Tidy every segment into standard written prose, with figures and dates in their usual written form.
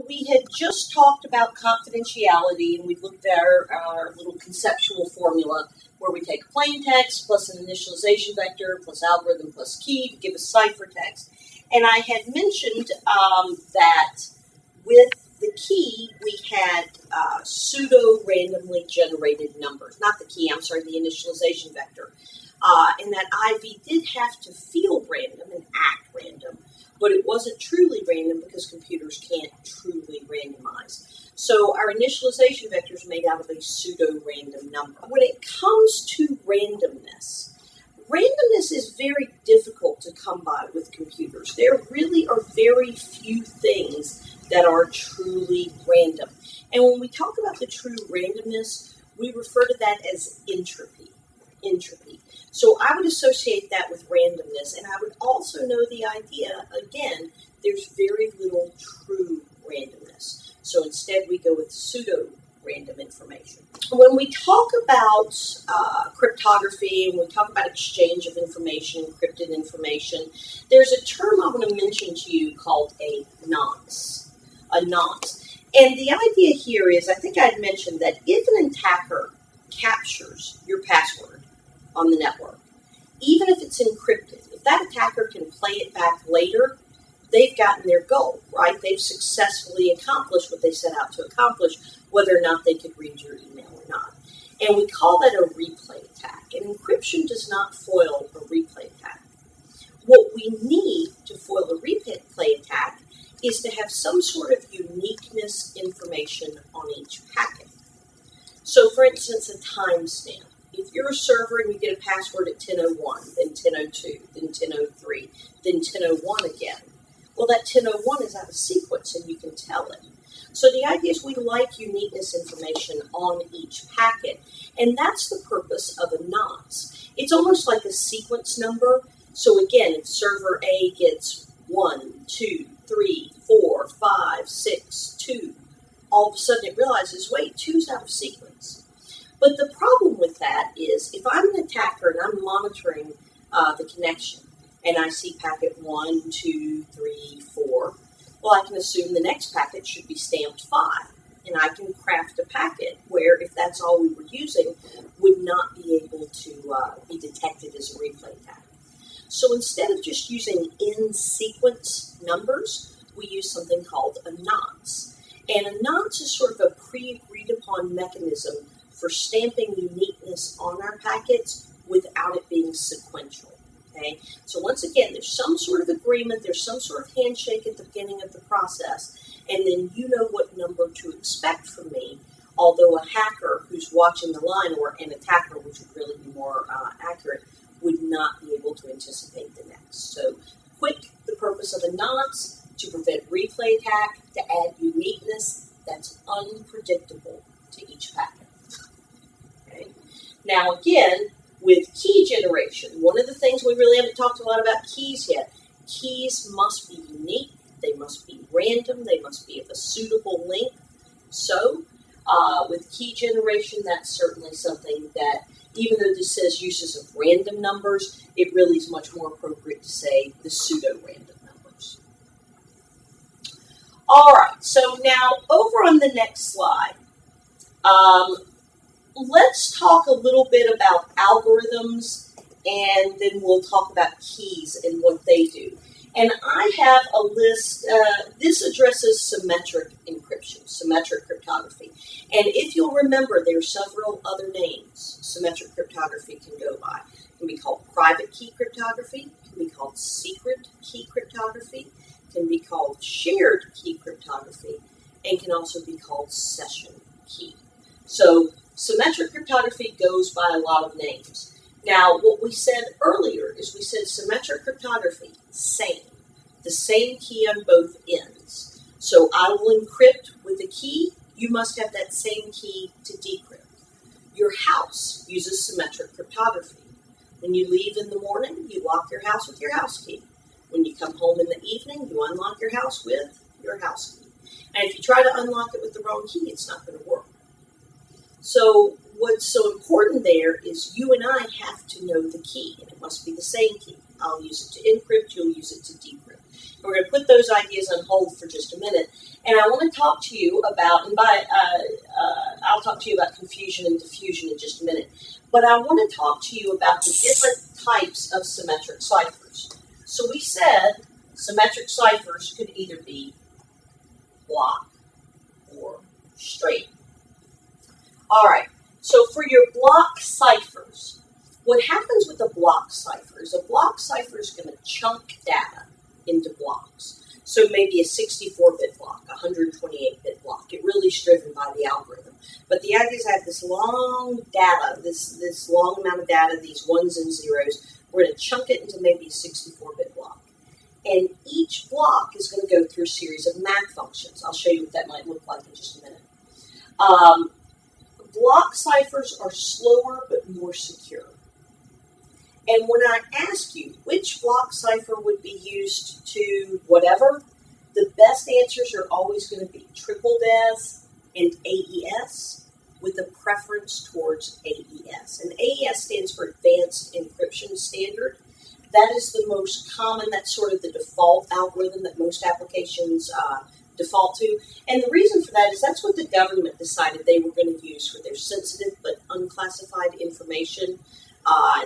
We had just talked about confidentiality, and we looked at our little conceptual formula where we take plain text plus an initialization vector plus algorithm plus key to give a ciphertext. And I had mentioned that with the key, we had pseudo-randomly generated numbers. Not the key, I'm sorry, the initialization vector. And that IV did have to feel random and act random, but it wasn't truly random because computers can't truly randomize. So our initialization vector is made out of a pseudo-random number. When it comes to randomness is very difficult to come by with computers. There really are very few things that are truly random. And when we talk about the true randomness, we refer to that as entropy. So I would associate that with randomness, and I would also know the idea, again, there's very little true randomness. So instead we go with pseudo-random information. When we talk about cryptography, and we talk about exchange of information, encrypted information, there's a term I want to mention to you called a nonce. A nonce. And the idea here is, I think I'd mentioned that if an attacker captures your password on the network, even if it's encrypted, if that attacker can play it back later, they've gotten their goal, right? They've successfully accomplished what they set out to accomplish, whether or not they could read your email or not. And we call that a replay attack. And encryption does not foil a replay attack. What we need to foil a replay attack is to have some sort of uniqueness information on each packet. So, for instance, a timestamp. If you're a server and you get a password at 10:01, then 10:02, then 10:03, then 10:01 again, well, that 10:01 is out of sequence and you can tell it. So the idea is we like uniqueness information on each packet, and that's the purpose of a nonce. It's almost like a sequence number. So again, if server A gets 1, 2, 3, 4, 5, 6, 2, all of a sudden it realizes, wait, 2's out of sequence. But the problem with that is if I'm an attacker and I'm monitoring the connection and I see packet 1, 2, 3, 4, well, I can assume the next packet should be stamped 5. And I can craft a packet where, if that's all we were using, would not be able to be detected as a replay attack. So instead of just using in-sequence numbers, we use something called a nonce. And a nonce is sort of a pre-agreed-upon mechanism for stamping uniqueness on our packets without it being sequential. Okay? So once again, there's some sort of agreement, there's some sort of handshake at the beginning of the process, and then you know what number to expect from me, although a hacker who's watching the line, or an attacker, which would really be more accurate, would not be able to anticipate the next. So the purpose of a nonce, to prevent replay attack, to add uniqueness that's unpredictable to each packet. Now, again, with key generation, one of the things we really haven't talked a lot about keys yet. Keys must be unique, they must be random, they must be of a suitable length. So, with key generation, that's certainly something that, even though this says uses of random numbers, it really is much more appropriate to say the pseudo-random numbers. All right, so now over on the next slide, let's talk a little bit about algorithms, and then we'll talk about keys and what they do. And I have a list, this addresses symmetric encryption, symmetric cryptography. And if you'll remember, there are several other names symmetric cryptography can go by. It can be called private key cryptography, it can be called secret key cryptography, it can be called shared key cryptography, and can also be called session key. So symmetric cryptography goes by a lot of names. Now, what we said earlier is we said symmetric cryptography, same. The same key on both ends. So I will encrypt with a key, you must have that same key to decrypt. Your house uses symmetric cryptography. When you leave in the morning, you lock your house with your house key. When you come home in the evening, you unlock your house with your house key. And if you try to unlock it with the wrong key, it's not going to work. So what's so important there is you and I have to know the key, and it must be the same key. I'll use it to encrypt, you'll use it to decrypt. We're going to put those ideas on hold for just a minute, and I want to talk to you about, I'll talk to you about confusion and diffusion in just a minute, but I want to talk to you about the different types of symmetric ciphers. So we said symmetric ciphers could either be block or straight. All right, so for your block ciphers, what happens with a block cipher is going to chunk data into blocks. So maybe a 64-bit block, a 128-bit block. It really is driven by the algorithm. But the idea is I have this long data, this long amount of data, these ones and zeros. We're going to chunk it into maybe a 64-bit block. And each block is going to go through a series of math functions. I'll show you what that might look like in just a minute. Block ciphers are slower but more secure. And when I ask you which block cipher would be used to whatever, the best answers are always going to be triple DES and AES with a preference towards AES. And AES stands for Advanced Encryption Standard. That is the most common, that's sort of the default algorithm that most applications default to. And the reason for that is that's what the government decided they were going to use for their sensitive but unclassified information.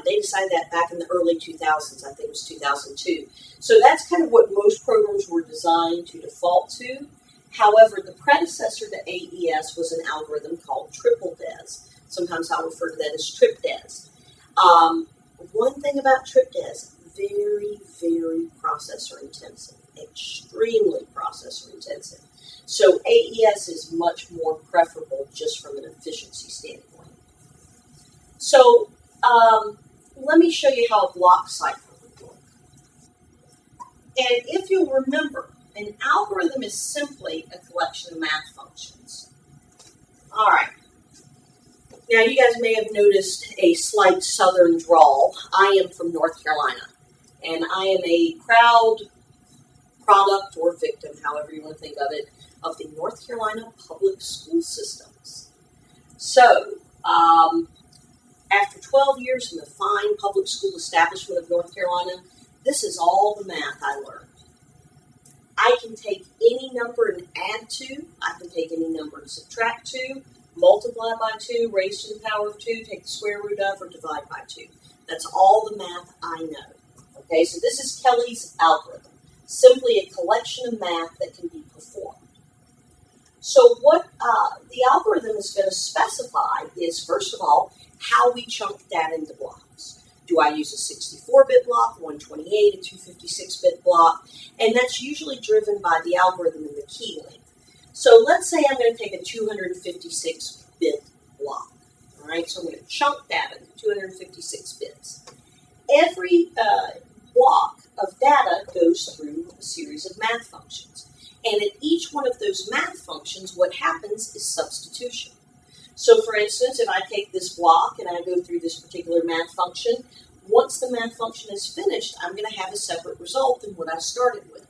They decided that back in the early 2000s, I think it was 2002. So that's kind of what most programs were designed to default to. However, the predecessor to AES was an algorithm called triple DES. Sometimes I'll refer to that as trip DES. One thing about trip DES, very, very processor intensive, extremely processor intensive. So AES is much more preferable just from an efficiency standpoint. So let me show you how a block cipher would look. And if you'll remember, an algorithm is simply a collection of math functions. All right. Now, you guys may have noticed a slight southern drawl. I am from North Carolina, and I am a proud product or victim, however you want to think of it, of the North Carolina public school systems. So, after 12 years in the fine public school establishment of North Carolina, this is all the math I learned. I can take any number and add 2. I can take any number and subtract 2, multiply by 2, raise to the power of 2, take the square root of, or divide by 2. That's all the math I know. Okay, so this is Kelly's algorithm, simply a collection of math that can be performed. So what the algorithm is going to specify is, first of all, how we chunk data into blocks. Do I use a 64-bit block, 128, a 256-bit block? And that's usually driven by the algorithm and the key length. So let's say I'm going to take a 256-bit block. All right, so I'm going to chunk data into 256 bits. Every block of data goes through a series of math functions. And at each one of those math functions, what happens is substitution. So, for instance, if I take this block and I go through this particular math function, once the math function is finished, I'm going to have a separate result than what I started with.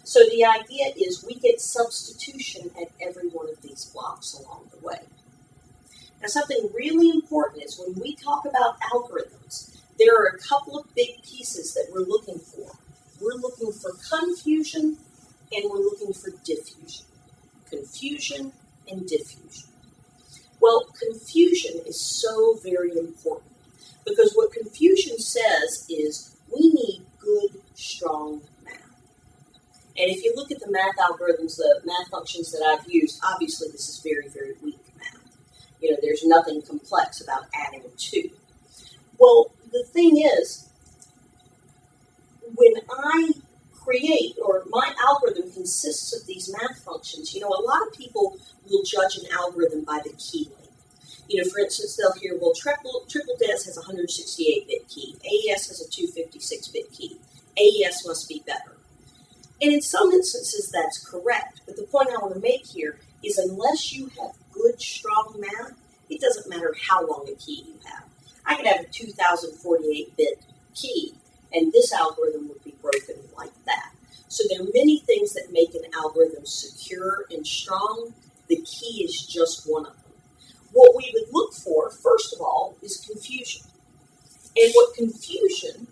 So the idea is we get substitution at every one of these blocks along the way. Now, something really important is when we talk about algorithms, there are a couple of big pieces that we're looking for. We're looking for confusion and we're looking for diffusion. Confusion and diffusion. Well, confusion is so very important because what confusion says is we need good, strong math. And if you look at the math algorithms, the math functions that I've used, obviously this is very, very weak math. You know, there's nothing complex about adding 2. Well, the thing is, when I create, or my algorithm consists of these math functions, you know, a lot of people will judge an algorithm by the key length. You know, for instance, they'll hear, well, triple DES has a 168-bit key. AES has a 256-bit key. AES must be better. And in some instances, that's correct. But the point I want to make here is unless you have good, strong math, it doesn't matter how long a key you have. I could have a 2048-bit key, and this algorithm would be broken like that. So there are many things that make an algorithm secure and strong. The key is just one of them. What we would look for, first of all, is confusion. And what confusion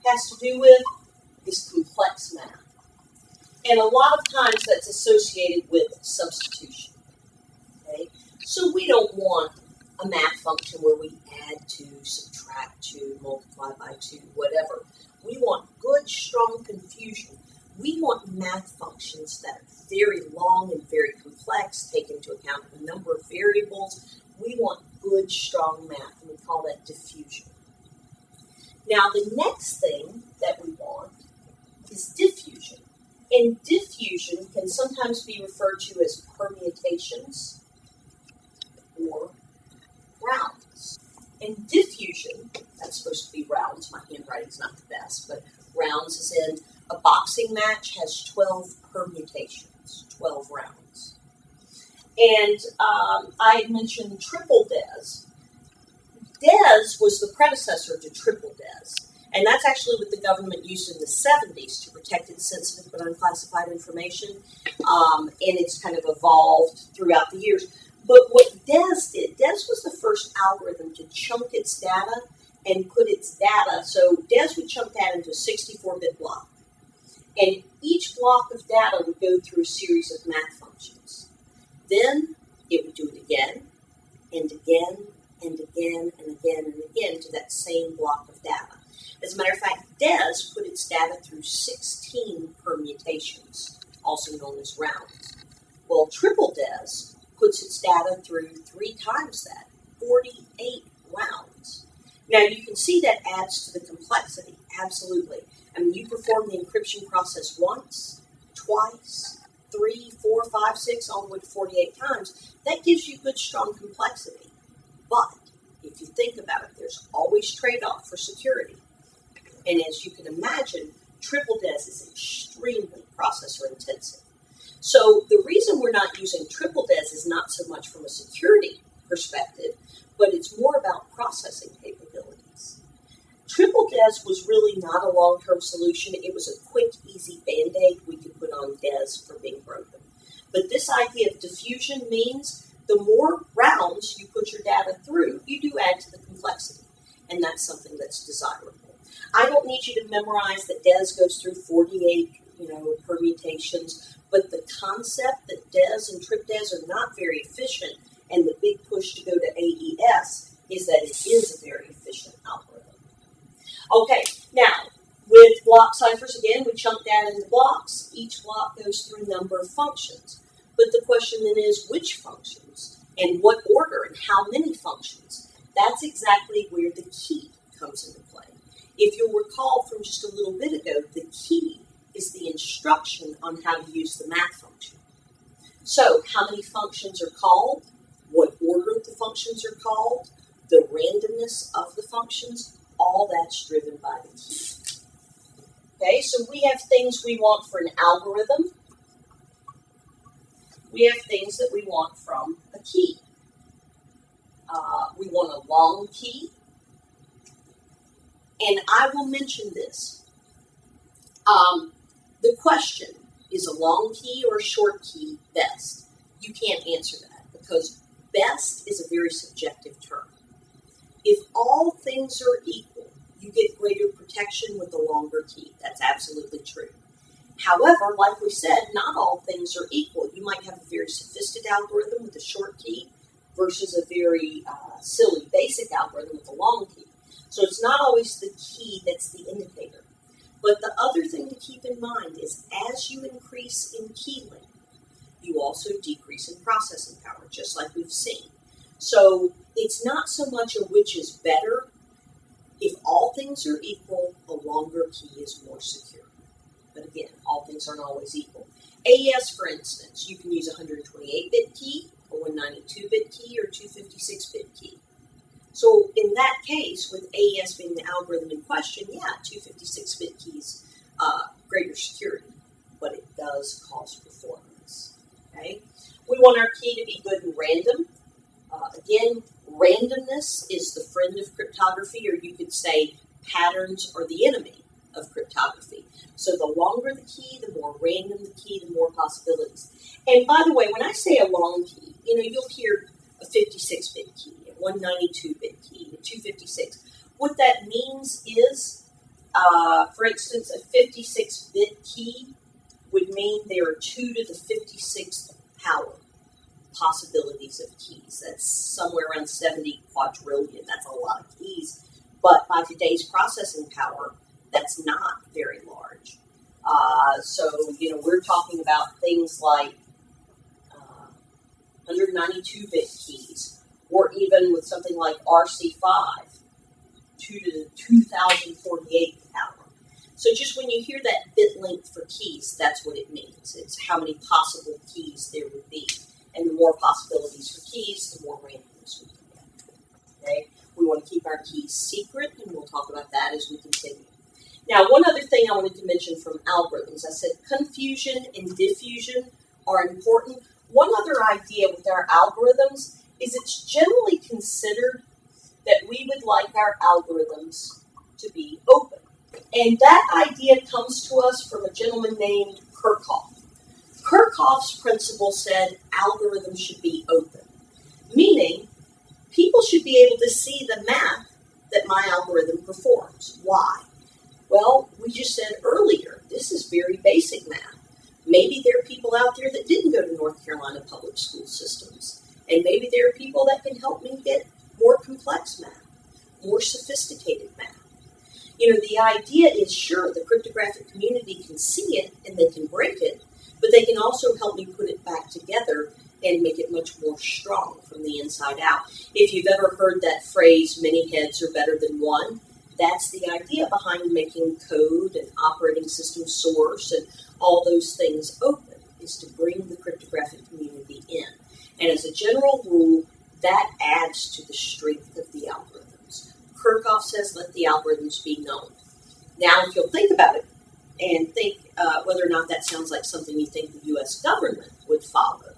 has to do with is complex math. And a lot of times that's associated with substitution. Okay? So we don't want a math function where we add 2, subtract 2, multiply by 2, whatever. We want good, strong confusion. We want math functions that are very long and very complex, take into account a number of variables. We want good, strong math, and we call that diffusion. Now, the next thing that we want is diffusion. And diffusion can sometimes be referred to as permutations or rounds. And diffusion, that's supposed to be rounds, my handwriting's not the best, but rounds is in a boxing match has 12 permutations, 12 rounds. And I had mentioned triple DES. DES was the predecessor to triple DES. And that's actually what the government used in the 70s to protect its sensitive but unclassified information. And it's kind of evolved throughout the years. But what DES did, DES was the first algorithm to chunk its data and put its data, so DES would chunk that into a 64-bit block. And each block of data would go through a series of math functions. Then it would do it again, and again, and again, and again, and again to that same block of data. As a matter of fact, DES put its data through 16 permutations, also known as rounds. Well, triple DES puts its data through 3 times that, 48 rounds. Now, you can see that adds to the complexity, absolutely. I mean, you perform the encryption process once, twice, 3, 4, 5, 6, all the way to 48 times. That gives you good, strong complexity. But if you think about it, there's always trade-off for security. And as you can imagine, triple DES is extremely processor intensive. So the reason we're not using triple DES is not so much from a security perspective, but it's more about processing capabilities. Triple DES was really not a long-term solution. It was a quick, easy Band-Aid we could put on DES for being broken. But this idea of diffusion means the more rounds you put your data through, you do add to the complexity. And that's something that's desirable. I don't need you to memorize that DES goes through 48, permutations, but the concept that DES and TripDES are not very efficient, and the big push to go to AES is that it is a very efficient algorithm. Okay, now, with block ciphers, again, we chunk data into blocks. Each block goes through a number of functions. But the question then is, which functions? And what order and how many functions? That's exactly where the key comes into play. If you'll recall from just a little bit ago, the key is the instruction on how to use the math function. So, how many functions are called, what order the functions are called, the randomness of the functions, all that's driven by the key. Okay, so we have things we want for an algorithm. We have things that we want from a key. We want a long key. And I will mention this. The question, is a long key or a short key best? You can't answer that because best is a very subjective term. If all things are equal, you get greater protection with the longer key. That's absolutely true. However, like we said, not all things are equal. You might have a very sophisticated algorithm with a short key versus a very silly basic algorithm with a long key. So it's not always the key that's the indicator. But the other thing to keep in mind is as you increase in key length, you also decrease in processing power, just like we've seen. So it's not so much a which is better. If all things are equal, a longer key is more secure. But again, all things aren't always equal. AES, for instance, you can use a 128-bit key, a 192-bit key, or 256-bit key. So in that case, with AES being the algorithm in question, 256-bit keys, greater security, but it does cause performance. Okay, we want our key to be good and random. Again, randomness is the friend of cryptography, or you could say patterns are the enemy of cryptography. So the longer the key, the more random the key, the more possibilities. And by the way, when I say a long key, you'll hear a 56-bit key, a 192-bit key, a 256. What that means is, for instance, a 56-bit key would mean there are 2 to the 56th power possibilities of keys. That's somewhere around 70 quadrillion. That's a lot of keys. But by today's processing power, that's not very large. So, we're talking about things like 192-bit keys, or even with something like RC5, 2 to the 2048th power. So just when you hear that bit length for keys, that's what it means. It's how many possible keys there would be. And the more possibilities for keys, the more randomness we can get. Okay? We want to keep our keys secret, and we'll talk about that as we continue. Now, one other thing I wanted to mention from algorithms, I said confusion and diffusion are important. One other idea with our algorithms is it's generally considered that we would like our algorithms to be open. And that idea comes to us from a gentleman named Kirchhoff. Kirchhoff's principle said algorithms should be open, meaning people should be able to see the math that my algorithm performs. Why? Well, we just said earlier, this is very basic math. Maybe there are people out there that didn't go to North Carolina public school systems, and maybe there are people that can help me get more complex math, more sophisticated math. The idea is, sure, the cryptographic community can see it and they can break it, but they can also help me put it back together and make it much more strong from the inside out. If you've ever heard that phrase, many heads are better than one, that's the idea behind making code and operating system source and all those things open, is to bring the cryptographic community in. And as a general rule, that adds to the strength of the algorithms. Kirchhoff says, let the algorithms be known. Now, if you'll think about it and think whether or not that sounds like something you think the U.S. government would follow,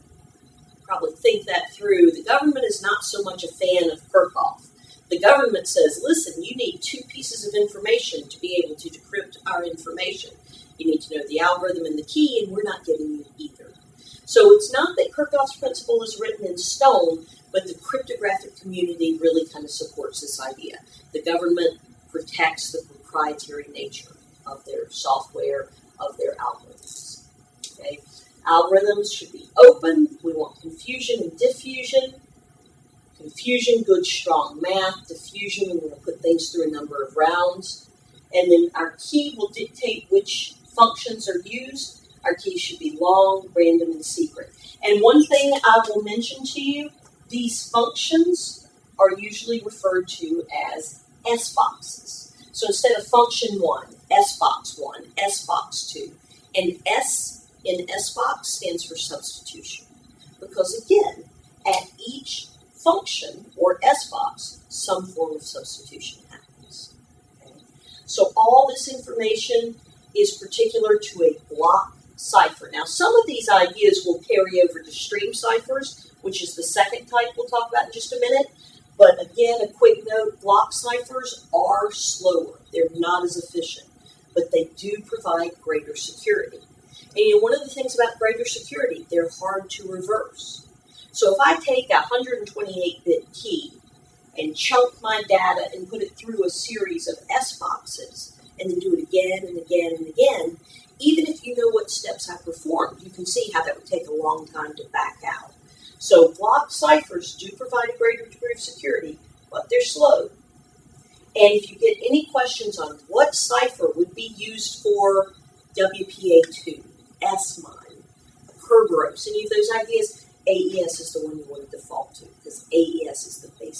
probably think that through. The government is not so much a fan of Kirchhoff. The government says, listen, you need 2 pieces of information to be able to decrypt our information. You need to know the algorithm and the key, and we're not giving you either. So it's not that Kirchhoff's principle is written in stone, but the cryptographic community really kind of supports this idea. The government protects the proprietary nature of their software, of their algorithms. Okay? Algorithms should be open. We want confusion and diffusion. Confusion, good, strong math. Diffusion, we're going to put things through a number of rounds. And then our key will dictate which functions are used. Our keys should be long, random, and secret. And one thing I will mention to you, these functions are usually referred to as S boxes. So instead of function 1, S box 1, S box 2, and S in S box stands for substitution. Because again, at each function or S box, some form of substitution happens. Okay? So all this information is particular to a block cipher. Now, some of these ideas will carry over to stream ciphers, which is the second type we'll talk about in just a minute. But again, a quick note, block ciphers are slower. They're not as efficient, but they do provide greater security. And one of the things about greater security, they're hard to reverse. So if I take a 128-bit key and chunk my data and put it through a series of S boxes, and then do it again and again and again, even if you know what steps I performed, you can see how that would take a long time to back out. So block ciphers do provide a greater degree of security, but they're slow. And if you get any questions on what cipher would be used for WPA2, S-MIME, Kerberos, any of those ideas, AES is the one you want to default to, because AES is the basic